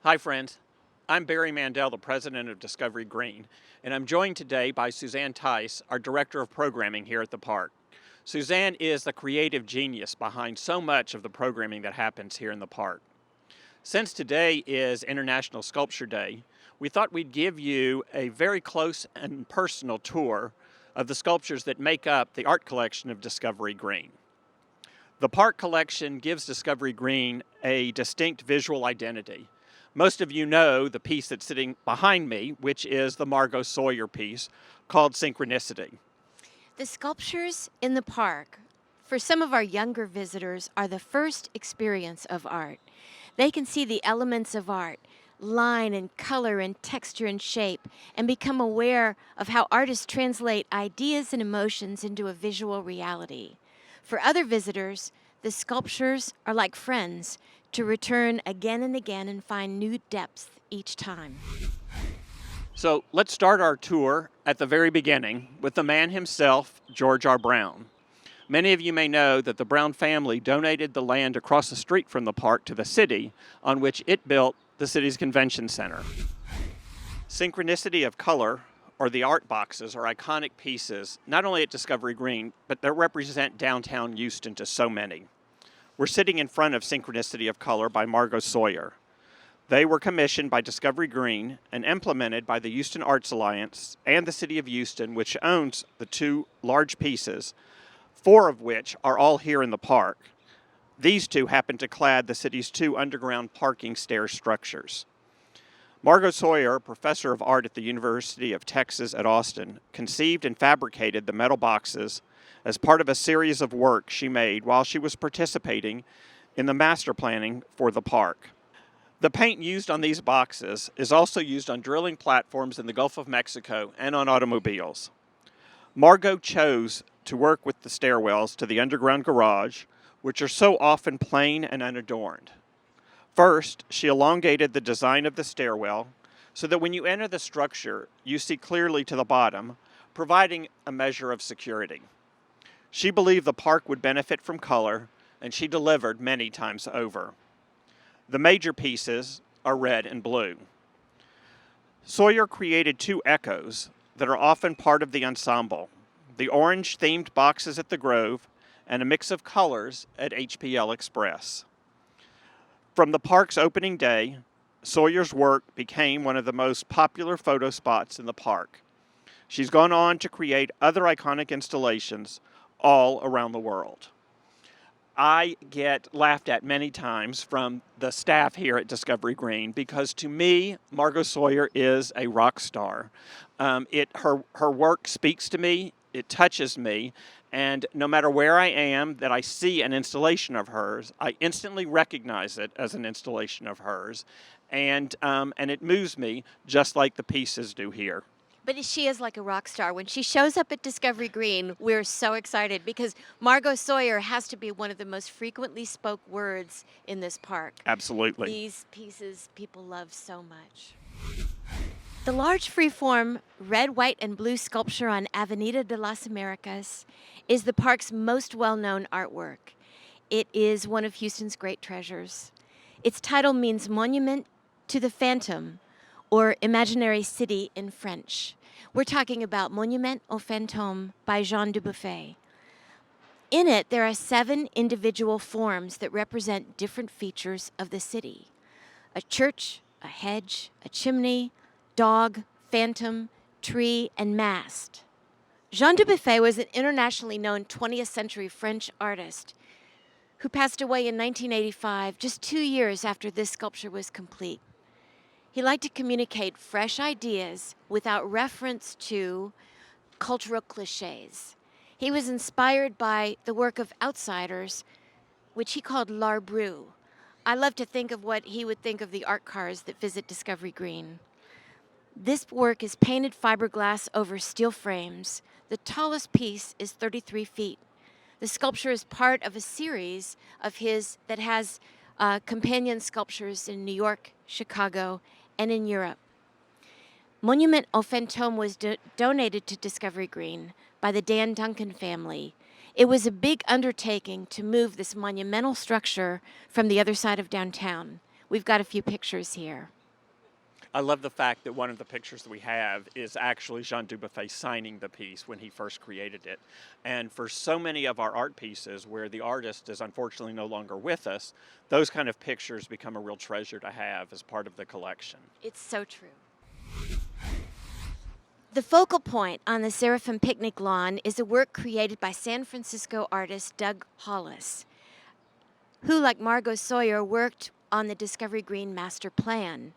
Hi, friends. I'm Barry Mandel, the president of Discovery Green, and I'm joined today by Susanne Theis, our director of programming here at the park. Susanne is the creative genius behind so much of the programming that happens here in the park. Since today is International Sculpture Day, we thought we'd give you a very close and personal tour of the sculptures that make up the art collection of Discovery Green. The park collection gives Discovery Green a distinct visual identity. Most of you know the piece that's sitting behind me, which is the Margo Sawyer piece called Synchronicity. The sculptures in the park, for some of our younger visitors, are the first experience of art. They can see the elements of art, line and color and texture and shape, and become aware of how artists translate ideas and emotions into a visual reality. For other visitors, the sculptures are like friends to return again and again and find new depths each time. So let's start our tour at the very beginning with the man himself, George R. Brown. Many of you may know that the Brown family donated the land across the street from the park to the city, on which it built the city's convention center. Synchronicity of Color, or the art boxes, are iconic pieces, not only at Discovery Green, but that represent downtown Houston to so many. We're sitting in front of Synchronicity of Color by Margo Sawyer. They were commissioned by Discovery Green and implemented by the Houston Arts Alliance and the City of Houston, which owns the two large pieces, four of which are all here in the park. These two happen to clad the city's two underground parking stair structures. Margo Sawyer, a professor of art at the University of Texas at Austin, conceived and fabricated the metal boxes as part of a series of work she made while she was participating in the master planning for the park. The paint used on these boxes is also used on drilling platforms in the Gulf of Mexico and on automobiles. Margo chose to work with the stairwells to the underground garage, which are so often plain and unadorned. First, she elongated the design of the stairwell so that when you enter the structure, you see clearly to the bottom, providing a measure of security. She believed the park would benefit from color, and she delivered many times over. The major pieces are red and blue. Sawyer created two echoes that are often part of the ensemble: the orange-themed boxes at the Grove and a mix of colors at HPL Express. From the park's opening day, Sawyer's work became one of the most popular photo spots in the park. She's gone on to create other iconic installations all around the world. I get laughed at many times from the staff here at Discovery Green because, to me, Margo Sawyer is a rock star. Her work speaks to me, it touches me, and no matter where I am that I see an installation of hers, I instantly recognize it as an installation of hers, and it moves me just like the pieces do here. But she is like a rock star. When she shows up at Discovery Green, we're so excited because Margo Sawyer has to be one of the most frequently spoke words in this park. Absolutely. These pieces people love so much. The large freeform red, white, and blue sculpture on Avenida de las Americas is the park's most well-known artwork. It is one of Houston's great treasures. Its title means Monument to the Phantom, or Imaginary City in French. We're talking about Monument au Fantôme by Jean Dubuffet. In it, there are 7 individual forms that represent different features of the city: a church, a hedge, a chimney, dog, phantom, tree, and mast. Jean Dubuffet was an internationally known 20th century French artist who passed away in 1985, just 2 years after this sculpture was complete. He liked to communicate fresh ideas without reference to cultural cliches. He was inspired by the work of outsiders, which he called l'art brut. I love to think of what he would think of the art cars that visit Discovery Green. This work is painted fiberglass over steel frames. The tallest piece is 33 feet. The sculpture is part of a series of his that has companion sculptures in New York, Chicago, and in Europe. Monument au Fantôme was donated to Discovery Green by the Dan Duncan family. It was a big undertaking to move this monumental structure from the other side of downtown. We've got a few pictures here. I love the fact that one of the pictures that we have is actually Jean Dubuffet signing the piece when he first created it. And for so many of our art pieces where the artist is unfortunately no longer with us, those kind of pictures become a real treasure to have as part of the collection. It's so true. The focal point on the Seraphin picnic lawn is a work created by San Francisco artist Doug Hollis, who, like Margo Sawyer, worked on the Discovery Green master plan.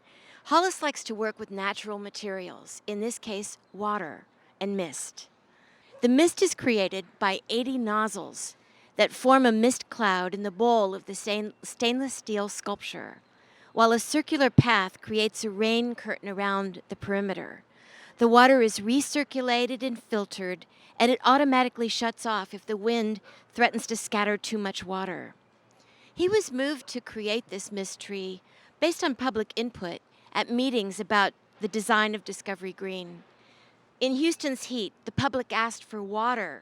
Hollis likes to work with natural materials, in this case, water and mist. The mist is created by 80 nozzles that form a mist cloud in the bowl of the stainless steel sculpture, while a circular path creates a rain curtain around the perimeter. The water is recirculated and filtered, and it automatically shuts off if the wind threatens to scatter too much water. He was moved to create this mist tree based on public input at meetings about the design of Discovery Green. In Houston's heat, the public asked for water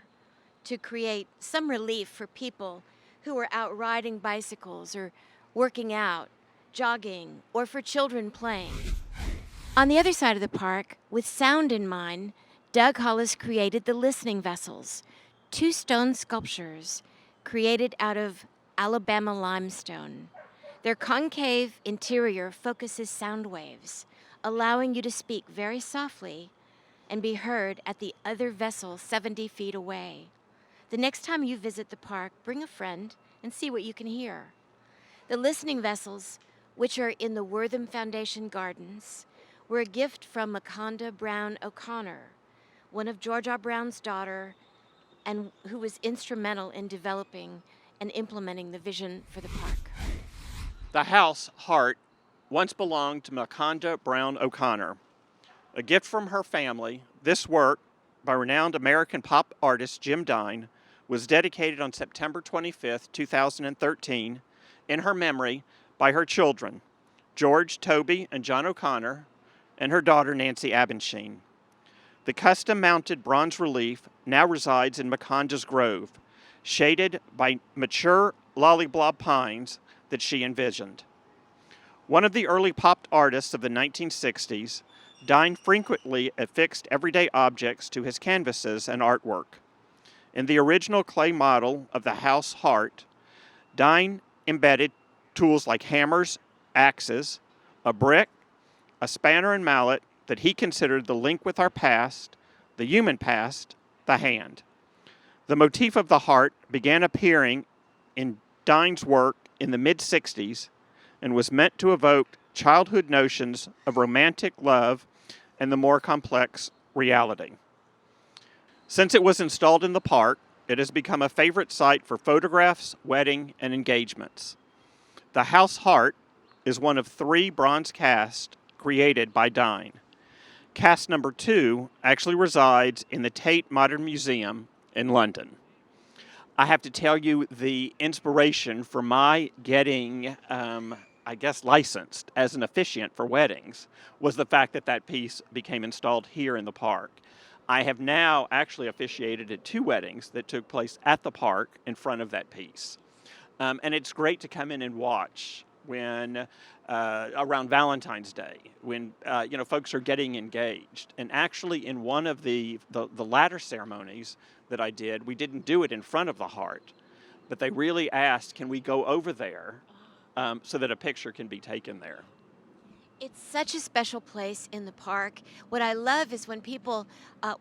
to create some relief for people who were out riding bicycles or working out, jogging, or for children playing. On the other side of the park, with sound in mind, Doug Hollis created the listening vessels, 2 stone sculptures created out of Alabama limestone. Their concave interior focuses sound waves, allowing you to speak very softly and be heard at the other vessel 70 feet away. The next time you visit the park, bring a friend and see what you can hear. The listening vessels, which are in the Wortham Foundation Gardens, were a gift from Maconda Brown O'Connor, one of George R. Brown's daughter, and who was instrumental in developing and implementing the vision for the park. The house, Heart, once belonged to Maconda Brown O'Connor. A gift from her family, this work, by renowned American pop artist Jim Dine, was dedicated on September 25, 2013, in her memory by her children, George, Toby, and John O'Connor, and her daughter Nancy Abensheen. The custom-mounted bronze relief now resides in Maconda's Grove, shaded by mature lollyblob pines that she envisioned. One of the early pop artists of the 1960s, Dine frequently affixed everyday objects to his canvases and artwork. In the original clay model of the house Heart, Dine embedded tools like hammers, axes, a brick, a spanner and mallet that he considered the link with our past, the human past, the hand. The motif of the heart began appearing in Dine's work in the mid-60s and was meant to evoke childhood notions of romantic love and the more complex reality. Since it was installed in the park, it has become a favorite site for photographs, wedding, and engagements. The house Heart is one of 3 bronze casts created by Dine. Cast number 2 actually resides in the Tate Modern Museum in London. I have to tell you, the inspiration for my getting, licensed as an officiant for weddings was the fact that that piece became installed here in the park. I have now actually officiated at 2 weddings that took place at the park in front of that piece. And it's great to come in and watch when around Valentine's Day, when folks are getting engaged. And actually, in one of the latter ceremonies that I did, we didn't do it in front of the heart, but they really asked, "Can we go over there so that a picture can be taken there?" It's such a special place in the park. What I love is when people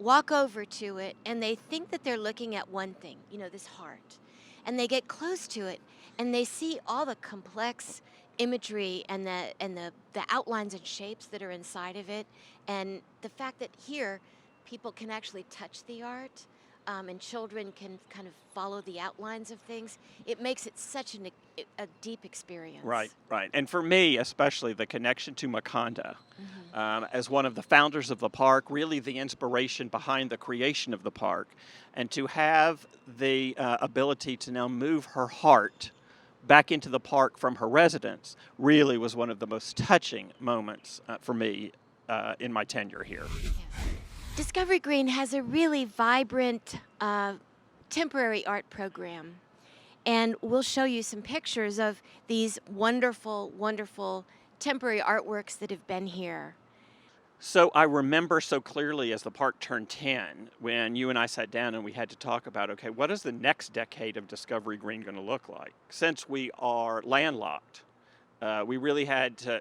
walk over to it and they think that they're looking at one thing, this heart, and they get close to it and they see all the complex imagery and the outlines and shapes that are inside of it, and the fact that here people can actually touch the art, and children can kind of follow the outlines of things. It makes it such a deep experience. Right. And for me, especially, the connection to Maconda, as one of the founders of the park, really the inspiration behind the creation of the park, and to have the ability to now move her heart back into the park from her residence really was one of the most touching moments for me in my tenure here. Yes. Discovery Green has a really vibrant temporary art program, and we'll show you some pictures of these wonderful, wonderful temporary artworks that have been here. So I remember so clearly as the park turned 10 when you and I sat down and we had to talk about, okay, what is the next decade of Discovery Green going to look like? Since we are landlocked, we really had to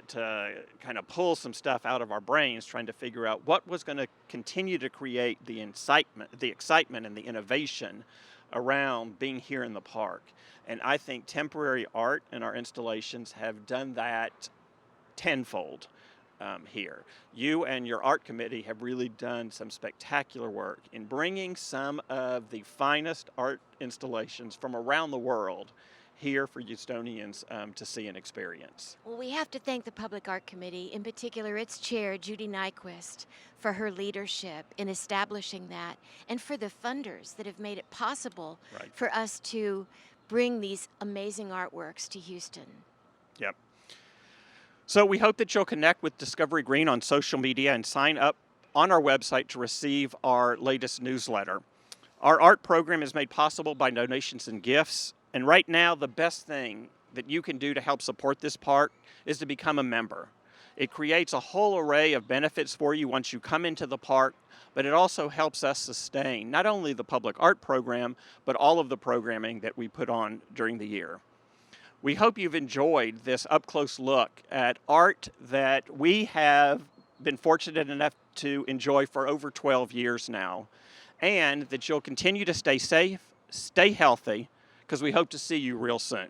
kind of pull some stuff out of our brains trying to figure out what was going to continue to create the excitement and the innovation around being here in the park. And I think temporary art and our installations have done that tenfold here. You and your art committee have really done some spectacular work in bringing some of the finest art installations from around the world here for Houstonians to see and experience. Well, we have to thank the Public Art Committee, in particular its chair, Judy Nyquist, for her leadership in establishing that, and for the funders that have made it possible Right. for us to bring these amazing artworks to Houston. Yep. So we hope that you'll connect with Discovery Green on social media and sign up on our website to receive our latest newsletter. Our art program is made possible by donations and gifts. And right now, the best thing that you can do to help support this park is to become a member. It creates a whole array of benefits for you once you come into the park, but it also helps us sustain not only the public art program, but all of the programming that we put on during the year. We hope you've enjoyed this up-close look at art that we have been fortunate enough to enjoy for over 12 years now, and that you'll continue to stay safe, stay healthy, because we hope to see you real soon.